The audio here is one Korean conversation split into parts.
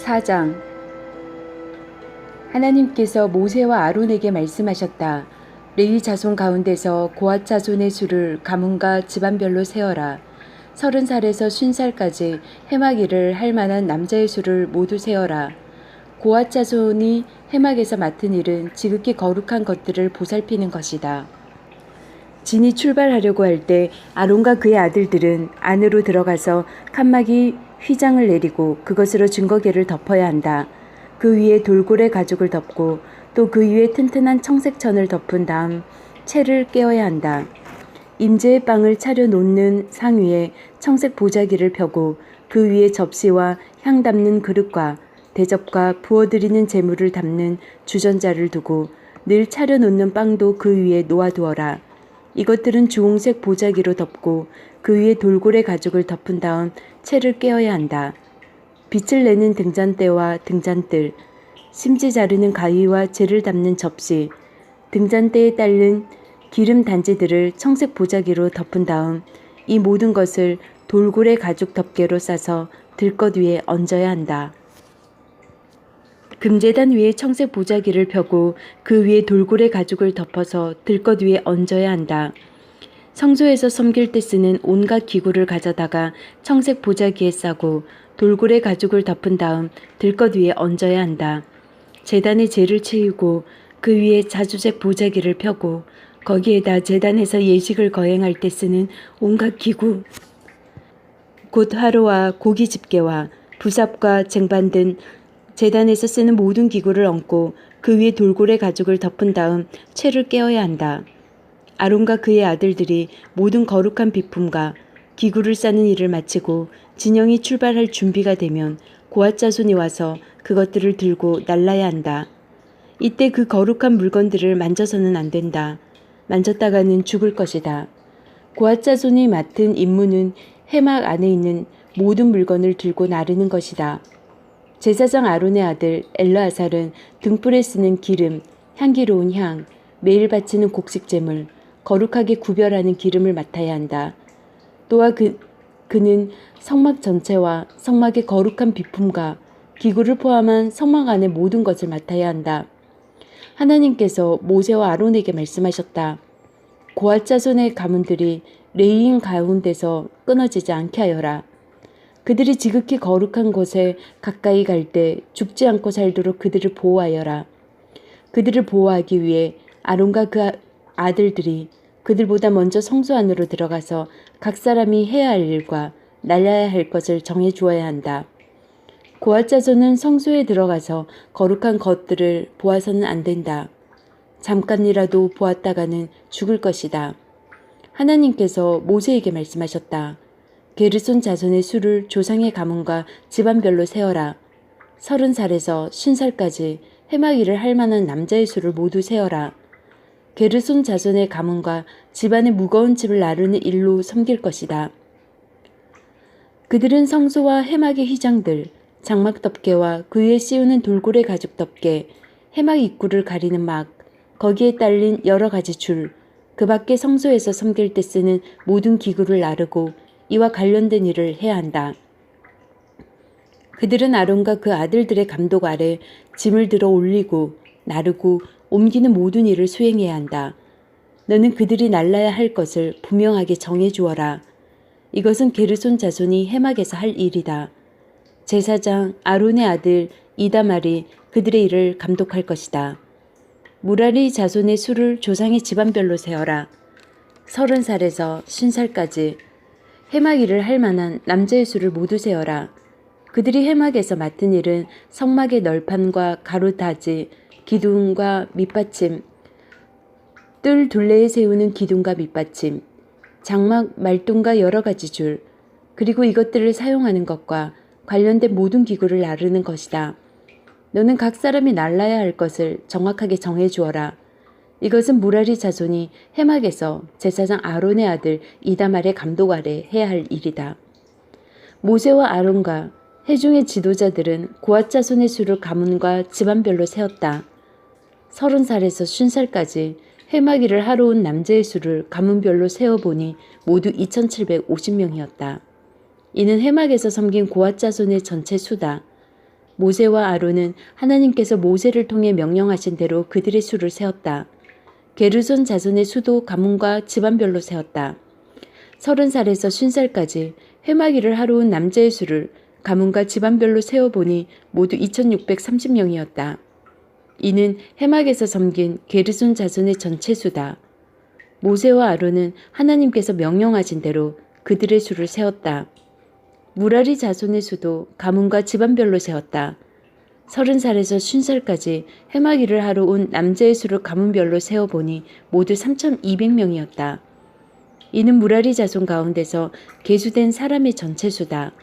4장. 하나님께서 모세와 아론에게 말씀하셨다. 레위 자손 가운데서 고핫 자손의 수를 가문과 집안별로 세어라. 30살에서 50살까지 해마기를 할 만한 남자의 수를 모두 세어라. 고핫 자손이 해막에서 맡은 일은 지극히 거룩한 것들을 보살피는 것이다. 진이 출발하려고 할 때 아론과 그의 아들들은 안으로 들어가서 칸막이 휘장을 내리고 그것으로 증거궤를 덮어야 한다. 그 위에 돌고래 가죽을 덮고 또 그 위에 튼튼한 청색천을 덮은 다음 채를 깨어야 한다. 임재의 빵을 차려 놓는 상 위에 청색 보자기를 펴고 그 위에 접시와 향 담는 그릇과 대접과 부어드리는 제물을 담는 주전자를 두고 늘 차려 놓는 빵도 그 위에 놓아두어라. 이것들은 주홍색 보자기로 덮고 그 위에 돌고래 가죽을 덮은 다음 채를 깨어야 한다. 빛을 내는 등잔대와 등잔뜰, 심지 자르는 가위와 재를 담는 접시, 등잔대에 딸린 기름 단지들을 청색 보자기로 덮은 다음 이 모든 것을 돌고래 가죽 덮개로 싸서 들것 위에 얹어야 한다. 금제단 위에 청색 보자기를 펴고 그 위에 돌고래 가죽을 덮어서 들것 위에 얹어야 한다. 성소에서 섬길 때 쓰는 온갖 기구를 가져다가 청색 보자기에 싸고 돌고래 가죽을 덮은 다음 들것 위에 얹어야 한다. 제단에 재를 채우고 그 위에 자주색 보자기를 펴고 거기에다 제단에서 예식을 거행할 때 쓰는 온갖 기구, 곧 화로와 고기 집게와 부삽과 쟁반 등 제단에서 쓰는 모든 기구를 얹고 그 위에 돌고래 가죽을 덮은 다음 채를 깨어야 한다. 아론과 그의 아들들이 모든 거룩한 비품과 기구를 싸는 일을 마치고 진영이 출발할 준비가 되면 고핫 자손이 와서 그것들을 들고 날라야 한다. 이때 그 거룩한 물건들을 만져서는 안 된다. 만졌다가는 죽을 것이다. 고핫 자손이 맡은 임무는 해막 안에 있는 모든 물건을 들고 나르는 것이다. 제사장 아론의 아들 엘르아살은 등불에 쓰는 기름, 향기로운 향, 매일 바치는 곡식제물, 거룩하게 구별하는 기름을 맡아야 한다. 또한 그는 성막 전체와 성막의 거룩한 비품과 기구를 포함한 성막 안의 모든 것을 맡아야 한다. 하나님께서 모세와 아론에게 말씀하셨다. 고핫 자손의 가문들이 레위인 가운데서 끊어지지 않게 하여라. 그들이 지극히 거룩한 곳에 가까이 갈 때 죽지 않고 살도록 그들을 보호하여라. 그들을 보호하기 위해 아론과 그 아들들이 그들보다 먼저 성소 안으로 들어가서 각 사람이 해야 할 일과 날려야 할 것을 정해 주어야 한다. 고핫 자손은 성소에 들어가서 거룩한 것들을 보아서는 안 된다. 잠깐이라도 보았다가는 죽을 것이다. 하나님께서 모세에게 말씀하셨다. 게르손 자손의 수를 조상의 가문과 집안별로 세어라. 30살에서 50살까지 해마기를 할 만한 남자의 수를 모두 세어라. 게르손 자손의 가문과 집안의 무거운 짐을 나르는 일로 섬길 것이다. 그들은 성소와 해마기 휘장들, 장막 덮개와 그 위에 씌우는 돌고래 가죽 덮개, 해막 입구를 가리는 막, 거기에 딸린 여러 가지 줄, 그 밖에 성소에서 섬길 때 쓰는 모든 기구를 나르고 이와 관련된 일을 해야 한다. 그들은 아론과 그 아들들의 감독 아래 짐을 들어 올리고 나르고 옮기는 모든 일을 수행해야 한다. 너는 그들이 날라야 할 것을 분명하게 정해 주어라. 이것은 게르손 자손이 해막에서 할 일이다. 제사장 아론의 아들 이다말이 그들의 일을 감독할 것이다. 무라리 자손의 수를 조상의 집안별로 세어라. 30살에서 50살까지 해마기를 할 만한 남자의 수를 모두 세어라. 그들이 해막에서 맡은 일은 성막의 널판과 가로다지, 기둥과 밑받침, 뜰 둘레에 세우는 기둥과 밑받침, 장막 말뚝과 여러 가지 줄, 그리고 이것들을 사용하는 것과 관련된 모든 기구를 나르는 것이다. 너는 각 사람이 날라야 할 것을 정확하게 정해 주어라. 이것은 무라리 자손이 해막에서 제사장 아론의 아들 이다말의 감독 아래 해야 할 일이다. 모세와 아론과 회중의 지도자들은 고핫 자손의 수를 가문과 집안별로 세웠다. 30살에서 50살까지 해마기를 하러 온 남자의 수를 가문별로 세어보니 모두 2750명이었다. 이는 해막에서 섬긴 고핫 자손의 전체 수다. 모세와 아론은 하나님께서 모세를 통해 명령하신 대로 그들의 수를 세었다. 게르손 자손의 수도 가문과 집안별로 세웠다. 30살에서 50살까지 회막일을 하러 온 남자의 수를 가문과 집안별로 세어보니 모두 2630명이었다. 이는 회막에서 섬긴 게르손 자손의 전체 수다. 모세와 아론은 하나님께서 명령하신 대로 그들의 수를 세웠다. 무라리 자손의 수도 가문과 집안별로 세웠다. 30살에서 50살까지 회막일을 하러 온 남자의 수를 가문별로 세어보니 모두 3200명이었다. 이는 무라리 자손 가운데서 계수된 사람의 전체 수다.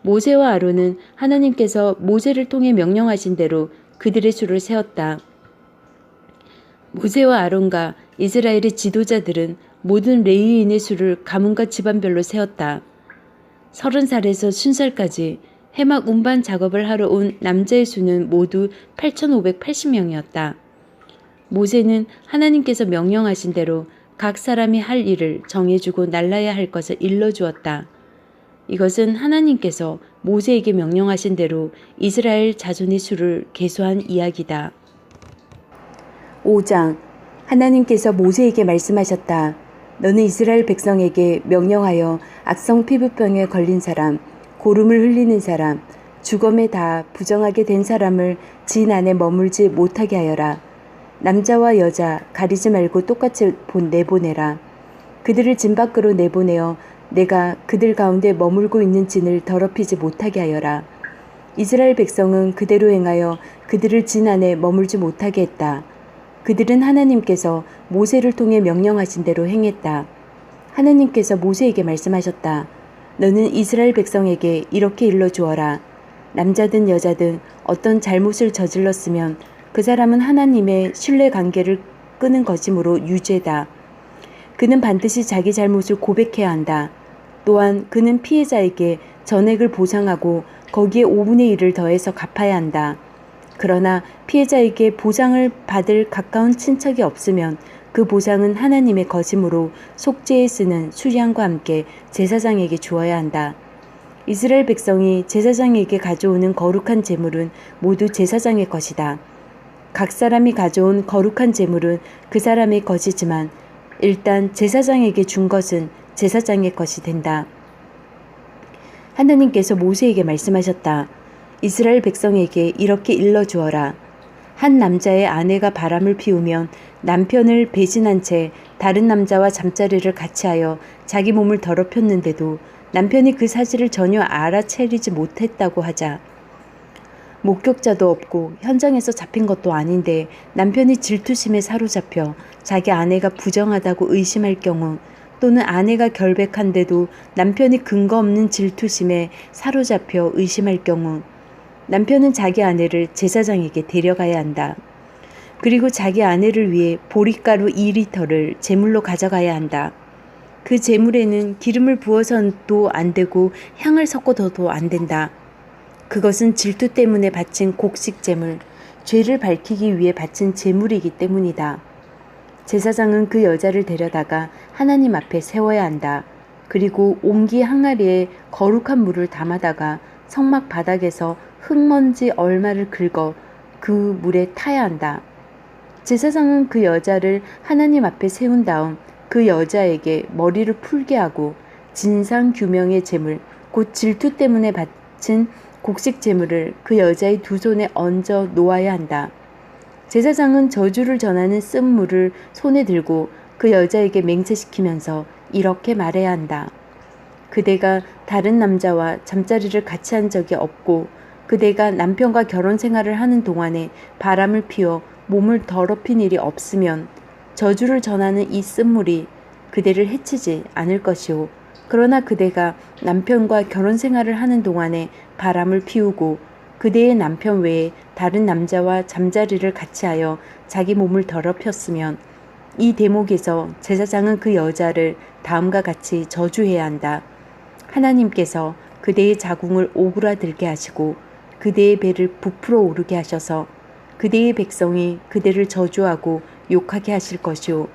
모세와 아론은 하나님께서 모세를 통해 명령하신 대로 그들의 수를 세웠다. 모세와 아론과 이스라엘의 지도자들은 모든 레위인의 수를 가문과 집안별로 세웠다. 30살에서 50살까지 회막 운반 작업을 하러 온 남자의 수는 모두 8580명이었다. 모세는 하나님께서 명령하신 대로 각 사람이 할 일을 정해주고 날라야 할 것을 일러주었다. 이것은 하나님께서 모세에게 명령하신 대로 이스라엘 자손의 수를 계수한 이야기다. 5장. 하나님께서 모세에게 말씀하셨다. 너는 이스라엘 백성에게 명령하여 악성 피부병에 걸린 사람, 고름을 흘리는 사람, 주검에 다 부정하게 된 사람을 진 안에 머물지 못하게 하여라. 남자와 여자 가리지 말고 똑같이 내보내라. 그들을 진 밖으로 내보내어 내가 그들 가운데 머물고 있는 진을 더럽히지 못하게 하여라. 이스라엘 백성은 그대로 행하여 그들을 진 안에 머물지 못하게 했다. 그들은 하나님께서 모세를 통해 명령하신 대로 행했다. 하나님께서 모세에게 말씀하셨다. 너는 이스라엘 백성에게 이렇게 일러주어라. 남자든 여자든 어떤 잘못을 저질렀으면 그 사람은 하나님의 신뢰관계를 끄는 것이므로 유죄다. 그는 반드시 자기 잘못을 고백해야 한다. 또한 그는 피해자에게 전액을 보상하고 거기에 5분의 1을 더해서 갚아야 한다. 그러나 피해자에게 보상을 받을 가까운 친척이 없으면 그 보상은 하나님의 것이므로 속죄에 쓰는 수량과 함께 제사장에게 주어야 한다. 이스라엘 백성이 제사장에게 가져오는 거룩한 제물은 모두 제사장의 것이다. 각 사람이 가져온 거룩한 제물은 그 사람의 것이지만 일단 제사장에게 준 것은 제사장의 것이 된다. 하나님께서 모세에게 말씀하셨다. 이스라엘 백성에게 이렇게 일러주어라. 한 남자의 아내가 바람을 피우면 남편을 배신한 채 다른 남자와 잠자리를 같이 하여 자기 몸을 더럽혔는데도 남편이 그 사실을 전혀 알아채리지 못했다고 하자. 목격자도 없고 현장에서 잡힌 것도 아닌데 남편이 질투심에 사로잡혀 자기 아내가 부정하다고 의심할 경우, 또는 아내가 결백한데도 남편이 근거 없는 질투심에 사로잡혀 의심할 경우, 남편은 자기 아내를 제사장에게 데려가야 한다. 그리고 자기 아내를 위해 보리가루 2리터를 제물로 가져가야 한다. 그 제물에는 기름을 부어서도 안 되고 향을 섞어둬도 안 된다. 그것은 질투 때문에 바친 곡식 제물, 죄를 밝히기 위해 바친 제물이기 때문이다. 제사장은 그 여자를 데려다가 하나님 앞에 세워야 한다. 그리고 옹기 항아리에 거룩한 물을 담아다가 성막 바닥에서 흙먼지 얼마를 긁어 그 물에 타야 한다. 제사장은 그 여자를 하나님 앞에 세운 다음 그 여자에게 머리를 풀게 하고 진상규명의 제물, 곧 질투 때문에 바친 곡식 제물을 그 여자의 두 손에 얹어 놓아야 한다. 제사장은 저주를 전하는 쓴 물을 손에 들고 그 여자에게 맹세시키면서 이렇게 말해야 한다. 그대가 다른 남자와 잠자리를 같이 한 적이 없고 그대가 남편과 결혼 생활을 하는 동안에 바람을 피워 몸을 더럽힌 일이 없으면 저주를 전하는 이 쓴물이 그대를 해치지 않을 것이오. 그러나 그대가 남편과 결혼 생활을 하는 동안에 바람을 피우고 그대의 남편 외에 다른 남자와 잠자리를 같이 하여 자기 몸을 더럽혔으면 이 대목에서 제사장은 그 여자를 다음과 같이 저주해야 한다. 하나님께서 그대의 자궁을 오그라들게 하시고 그대의 배를 부풀어 오르게 하셔서 그대의 백성이 그대를 저주하고 욕하게 하실 것이요.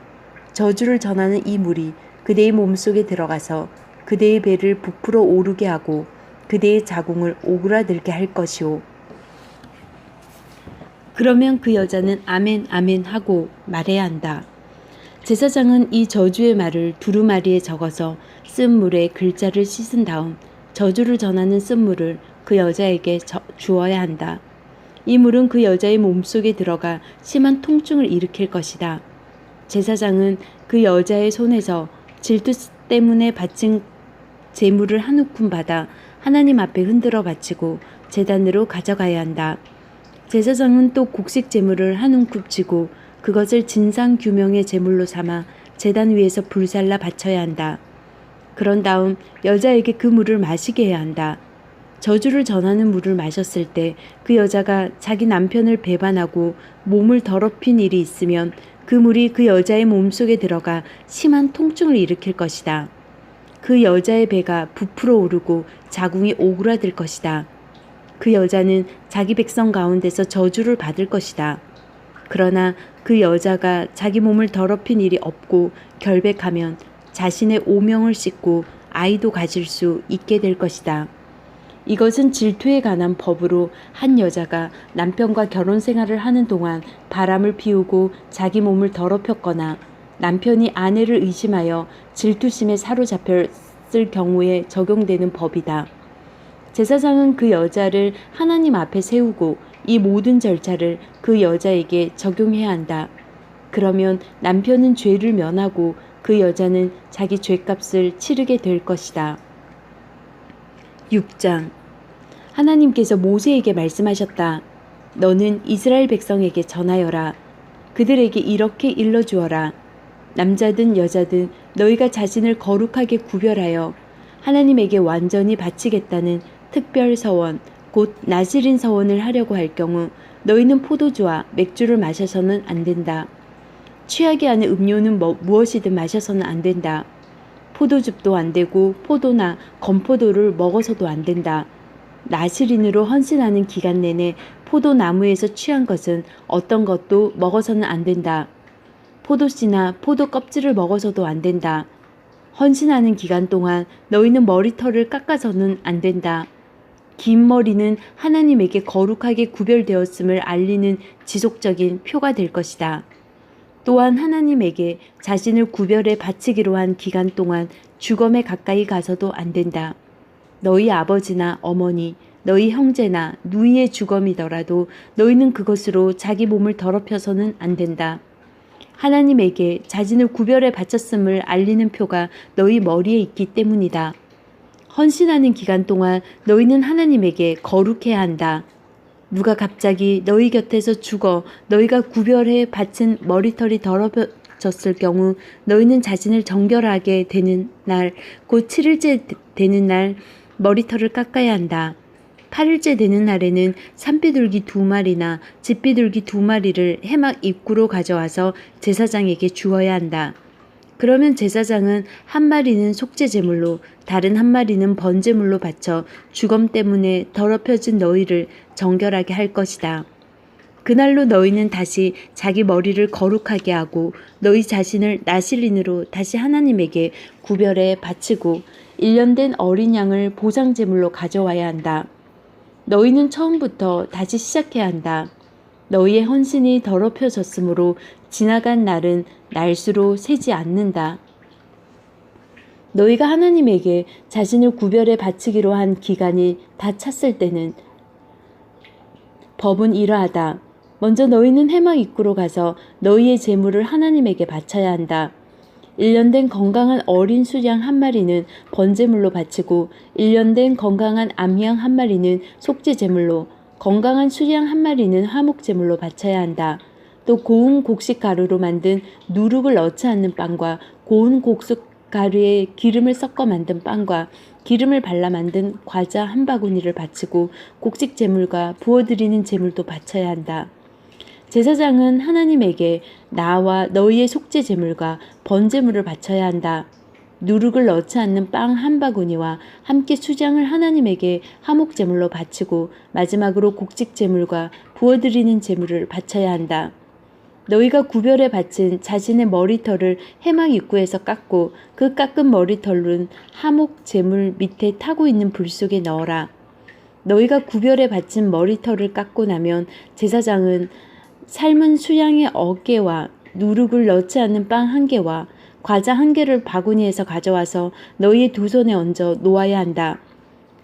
저주를 전하는 이 물이 그대의 몸속에 들어가서 그대의 배를 부풀어 오르게 하고 그대의 자궁을 오그라들게 할 것이요. 그러면 그 여자는 아멘 아멘 하고 말해야 한다. 제사장은 이 저주의 말을 두루마리에 적어서 쓴 물에 글자를 씻은 다음 저주를 전하는 쓴 물을 그 여자에게 주어야 한다. 이 물은 그 여자의 몸속에 들어가 심한 통증을 일으킬 것이다. 제사장은 그 여자의 손에서 질투 때문에 바친 제물을 한 움큼 받아 하나님 앞에 흔들어 바치고 제단으로 가져가야 한다. 제사장은 또 곡식 제물을 한 움큼 쥐고 그것을 진상 규명의 제물로 삼아 제단 위에서 불살라 바쳐야 한다. 그런 다음 여자에게 그 물을 마시게 해야 한다. 저주를 전하는 물을 마셨을 때 그 여자가 자기 남편을 배반하고 몸을 더럽힌 일이 있으면 그 물이 그 여자의 몸속에 들어가 심한 통증을 일으킬 것이다. 그 여자의 배가 부풀어 오르고 자궁이 오그라들 것이다. 그 여자는 자기 백성 가운데서 저주를 받을 것이다. 그러나 그 여자가 자기 몸을 더럽힌 일이 없고 결백하면 자신의 오명을 씻고 아이도 가질 수 있게 될 것이다. 이것은 질투에 관한 법으로 한 여자가 남편과 결혼 생활을 하는 동안 바람을 피우고 자기 몸을 더럽혔거나 남편이 아내를 의심하여 질투심에 사로잡혔을 경우에 적용되는 법이다. 제사장은 그 여자를 하나님 앞에 세우고 이 모든 절차를 그 여자에게 적용해야 한다. 그러면 남편은 죄를 면하고 그 여자는 자기 죄값을 치르게 될 것이다. 6장. 하나님께서 모세에게 말씀하셨다. 너는 이스라엘 백성에게 전하여라. 그들에게 이렇게 일러주어라. 남자든 여자든 너희가 자신을 거룩하게 구별하여 하나님에게 완전히 바치겠다는 특별 서원, 곧 나시린 서원을 하려고 할 경우 너희는 포도주와 맥주를 마셔서는 안 된다. 취하게 하는 음료는 무엇이든 마셔서는 안 된다. 포도즙도 안 되고 포도나 건포도를 먹어서도 안 된다. 나시린으로 헌신하는 기간 내내 포도나무에서 취한 것은 어떤 것도 먹어서는 안 된다. 포도씨나 포도 껍질을 먹어서도 안 된다. 헌신하는 기간 동안 너희는 머리털을 깎아서는 안 된다. 긴 머리는 하나님에게 거룩하게 구별되었음을 알리는 지속적인 표가 될 것이다. 또한 하나님에게 자신을 구별해 바치기로 한 기간 동안 주검에 가까이 가서도 안 된다. 너희 아버지나 어머니, 너희 형제나 누이의 주검이더라도 너희는 그것으로 자기 몸을 더럽혀서는 안 된다. 하나님에게 자신을 구별해 바쳤음을 알리는 표가 너희 머리에 있기 때문이다. 헌신하는 기간 동안 너희는 하나님에게 거룩해야 한다. 누가 갑자기 너희 곁에서 죽어 너희가 구별해 바친 머리털이 더러워졌을 경우 너희는 자신을 정결하게 되는 날, 곧 7일째 되는 날 머리털을 깎아야 한다. 8일째 되는 날에는 산비둘기 2마리나 집비둘기 2마리를 해막 입구로 가져와서 제사장에게 주어야 한다. 그러면 제사장은 한 마리는 속죄제물로 다른 한 마리는 번제물로 바쳐 주검 때문에 더럽혀진 너희를 정결하게 할 것이다. 그날로 너희는 다시 자기 머리를 거룩하게 하고 너희 자신을 나실린으로 다시 하나님에게 구별해 바치고 1년 된 어린 양을 보상제물로 가져와야 한다. 너희는 처음부터 다시 시작해야 한다. 너희의 헌신이 더럽혀졌으므로 지나간 날은 날수로 세지 않는다. 너희가 하나님에게 자신을 구별해 바치기로 한 기간이 다 찼을 때는 법은 이러하다. 먼저 너희는 해막 입구로 가서 너희의 제물을 하나님에게 바쳐야 한다. 1년 된 건강한 어린 수양 한 마리는 번제물로 바치고 1년 된 건강한 암양 한 마리는 속죄제물로 건강한 수양 한 마리는 화목제물로 바쳐야 한다. 또 고운 곡식 가루로 만든 누룩을 넣지 않는 빵과 고운 곡식 가루에 기름을 섞어 만든 빵과 기름을 발라 만든 과자 한 바구니를 바치고 곡식 제물과 부어드리는 제물도 바쳐야 한다. 제사장은 하나님에게 나와 너희의 속죄 제물과 번제물을 바쳐야 한다. 누룩을 넣지 않는 빵 한 바구니와 함께 수장을 하나님에게 화목 제물로 바치고 마지막으로 곡식 제물과 부어드리는 제물을 바쳐야 한다. 너희가 구별해 바친 자신의 머리털을 해막 입구에서 깎고 그 깎은 머리털은 화목 제물 밑에 타고 있는 불 속에 넣어라. 너희가 구별해 바친 머리털을 깎고 나면 제사장은 삶은 수양의 어깨와 누룩을 넣지 않는 빵 한 개와 과자 한 개를 바구니에서 가져와서 너희의 두 손에 얹어 놓아야 한다.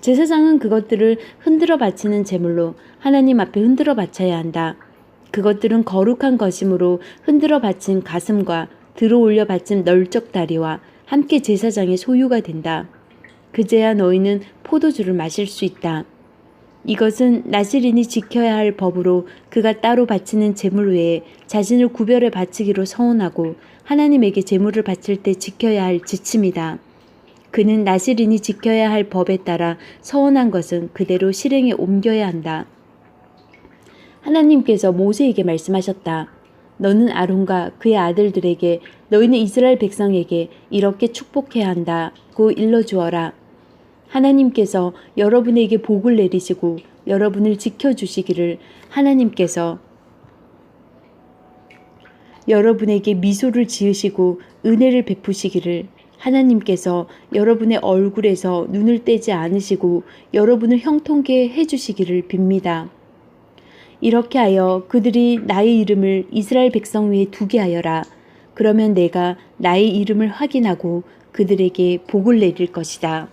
제사장은 그것들을 흔들어 바치는 제물로 하나님 앞에 흔들어 바쳐야 한다. 그것들은 거룩한 것이므로 흔들어 바친 가슴과 들어 올려 바친 널쩍 다리와 함께 제사장의 소유가 된다. 그제야 너희는 포도주를 마실 수 있다. 이것은 나시린이 지켜야 할 법으로 그가 따로 바치는 제물 외에 자신을 구별해 바치기로 서운하고 하나님에게 제물을 바칠 때 지켜야 할 지침이다. 그는 나시린이 지켜야 할 법에 따라 서운한 것은 그대로 실행에 옮겨야 한다. 하나님께서 모세에게 말씀하셨다. 너는 아론과 그의 아들들에게 너희는 이스라엘 백성에게 이렇게 축복해야 한다고 일러주어라. 하나님께서 여러분에게 복을 내리시고 여러분을 지켜주시기를 하나님께서 여러분에게 미소를 지으시고 은혜를 베푸시기를 하나님께서 여러분의 얼굴에서 눈을 떼지 않으시고 여러분을 형통케 해주시기를 빕니다. 이렇게 하여 그들이 나의 이름을 이스라엘 백성 위에 두게 하여라. 그러면 내가 나의 이름을 확인하고 그들에게 복을 내릴 것이다.